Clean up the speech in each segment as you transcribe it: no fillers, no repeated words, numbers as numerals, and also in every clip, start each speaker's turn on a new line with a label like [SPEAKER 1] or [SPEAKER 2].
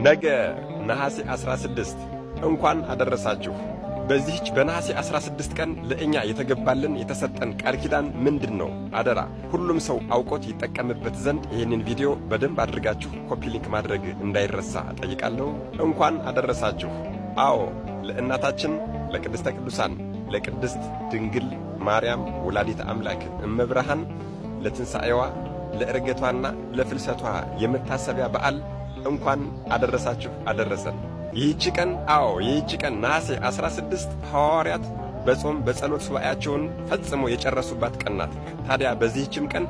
[SPEAKER 1] ነገ ነሐሴ 16 እንኳን አደረሳችሁ። በዚህች በነሐሴ 16 ቀን ለእኛ የተገባልን የተሰጠን ቃል ኪዳን ምንድነው? አደራ ሁሉም ሰው አውቆት ይጠቀምበት ዘንድ ይህንን ቪዲዮ በደንብ አድርጋችሁ ኮፒ ሊንክ ማድረግ እንዳይረሳ ጠይቃለሁ። እንኳን አደረሳችሁ። አዎ ለእናታችን ለቅድስተ ቅዱሳን ለቅድስት ድንግል ማርያም ወላዲተ አምላክ እመብርሃን ለትንሣኤዋ ለዕርገቷና ለፍልሰቷ የመታሰቢያ በዓል እንኳን አደረሳችሁ አደረሰን። ይህች ቀን ነሐሴ 16 ሐዋርያት በጾም በጸሎት ሱባኤያቸውን ፈጽሞ የጨረሱባት ቀን ናት። ታዲያ በዚህችም ቀን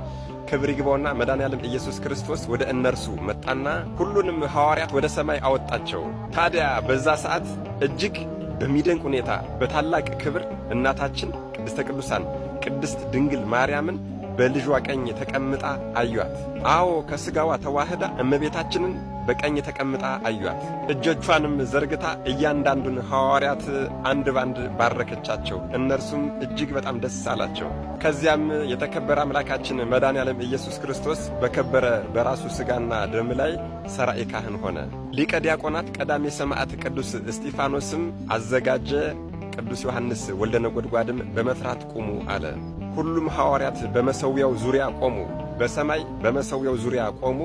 [SPEAKER 1] ክብር ይግባውና መድኃኔዓለም ኢየሱስ ክርስቶስ ወደ እነርሱ መጣና ሁሉንም ሐዋርያት ወደ ሰማይ አወጣቸው። ታዲያ በዛ ሰዓት እጅግ በሚደንቅ ሁኔታ በታላቅ ክብር እናታችን ቅድስተ ቅዱሳን ቅድስት ድንግል ማርያምን በልጇ ቀኝ ተቀምጣ አዩአት። አዎ ከሥጋዋ ተዋህዳ እመቤታችንን በቀኝ ተቀምጣ አዩአት። እጆቿንም ዘርግታ እያንዳንዱን ሐዋርያት አንድ ባንድ ባረከቻቸው። እነርሱም እጅግ በጣም ደስ አላቸው። ከዚያም የተከበረ አምላካችን መድኃኔዓለም ኢየሱስ ክርስቶስ በከበረ በራሱ ሥጋና ደም ላይ ሠራኤ ካህን ሆነ። ሊቀ ዲያቆናት ቀዳሜ ሰማዕት ቅዱስ እስጢፋኖስም አዘጋጀ። ቅዱስ ዮሐንስ ወልደ ነጎድጓድም በመፍራት ቁሙ አለ። ሁሉም ሐዋርያት በመሠዊያው ዙሪያ ቆሙ። በሰማይ በመሠዊያው ዙሪያ ቆሙ።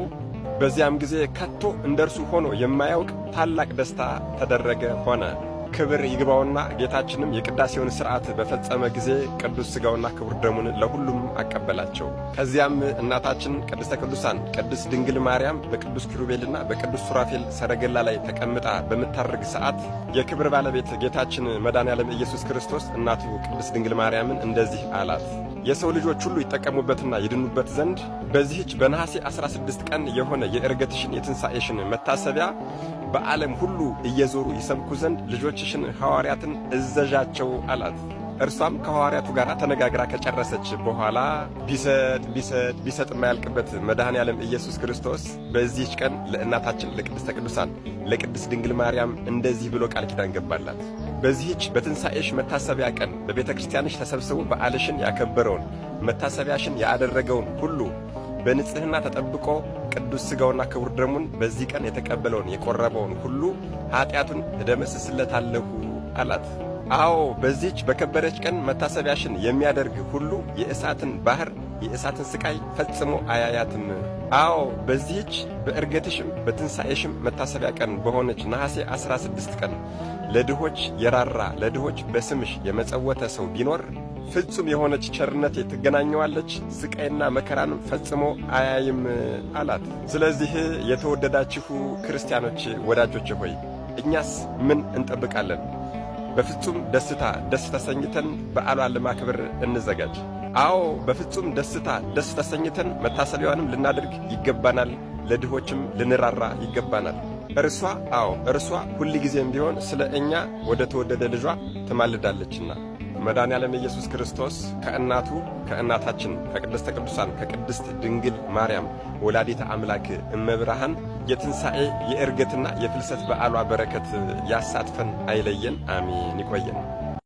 [SPEAKER 1] በዚያም ጊዜ ከቶ እንደርሱ ሆኖ የማያውቅ ታላቅ ደስታ ተደረገ ሆነ። ክብር ይግባውና ጌታችንም የቅዳሴውን ሥርዓት በፈጸመ ጊዜ ቅዱስ ሥጋውና ክቡር ደሙን ለሁሉም አቀበላቸው። ከዚያም እናታችን ቅድስተ ቅዱሳን ቅድስት ድንግል ማርያም በቅዱስ ኪሩቤልና በቅዱስ ሱራፌል ሰረገላ ላይ ተቀምጣ በምታርግ ሰዓት የክብር ባለቤት ጌታችን መድኃኔዓለም ኢየሱስ ክርስቶስ እናቱ ቅድስት ድንግል ማርያምን እንደዚህ አላት። የሰው ልጆች ሁሉ ይጠቀሙበትና ይድኑበት ዘንድ በዚህች በነሐሴ 16 ቀን የሆነ የዕርገትሽን የትንሣኤሽን መታሰቢያ በዓለም ሁሉ እየዞሩ ይሰብኩ ዘንድ ልጆችሽን ሐዋርያትን እዘዣቸው አላት። እርሷም ከሐዋርያቱ ጋር ተነጋግራ ከጨረሰች በኋላ ቢሰጥ የማያልቅበት መድኃኔዓለም ኢየሱስ ክርስቶስ በዚህች ቀን ለእናታችን ለቅድስተ ቅዱሳን ለቅድስት ድንግል ማርያም እንደዚህ ብሎ ቃል ኪዳን ገባላት። በዚህች በትንሣኤሽ መታሰቢያ ቀን በቤተ ክርስቲያንሽ ተሰብስቦ በዓልሽን ያከበረውን መታሰቢያሽን ያደረገውን ሁሉ በንጽሕና ተጠብቆ ቅዱስ ሥጋውና ክቡር ደሙን በዚህ ቀን የተቀበለውን የቆረበውን ሁሉ ኀጢአቱን እደመስስለታለሁ አላት። አዎ በዚህች በከበረች ቀን መታሰቢያሽን የሚያደርግ ሁሉ የእሳትን ባሕር የእሳትን ሥቃይ ፈጽሞ አያያትም። አዎ በዚህች በዕርገትሽም በትንሣኤሽም መታሰቢያ ቀን በሆነች ነሐሴ 16 ቀን ለድሆች የራራ ለድሆች በስምሽ የመጸወተ ሰው ቢኖር ፍጹም የሆነች ቸርነት ትገናኘዋለች፣ ሥቃይና መከራንም ፈጽሞ አያይም አላት። ስለዚህ የተወደዳችሁ ክርስቲያኖች ወዳጆች ሆይ እኛስ ምን እንጠብቃለን? በፍጹም ደስ ተሰኝተን በዓሏን ለማክበር እንዘጋጅ። አዎ በፍጹም ደስ ተሰኝተን መታሰቢያዋንም ልናደርግ ይገባናል፣ ለድሆችም ልንራራ ይገባናል። እርሷ ሁል ጊዜም ቢሆን ስለ እኛ ወደ ተወደደ ልጇ ትማልዳለችና መድኃኔዓለም ኢየሱስ ክርስቶስ ከእናታችን ከቅድስተ ቅዱሳን ከቅድስት ድንግል ማርያም ወላዲተ አምላክ እመብርሃን የትንሣኤ የዕርገትና የፍልሰት በዓሏ በረከት ያሳትፈን አይለየን። አሜን። ይቆየን።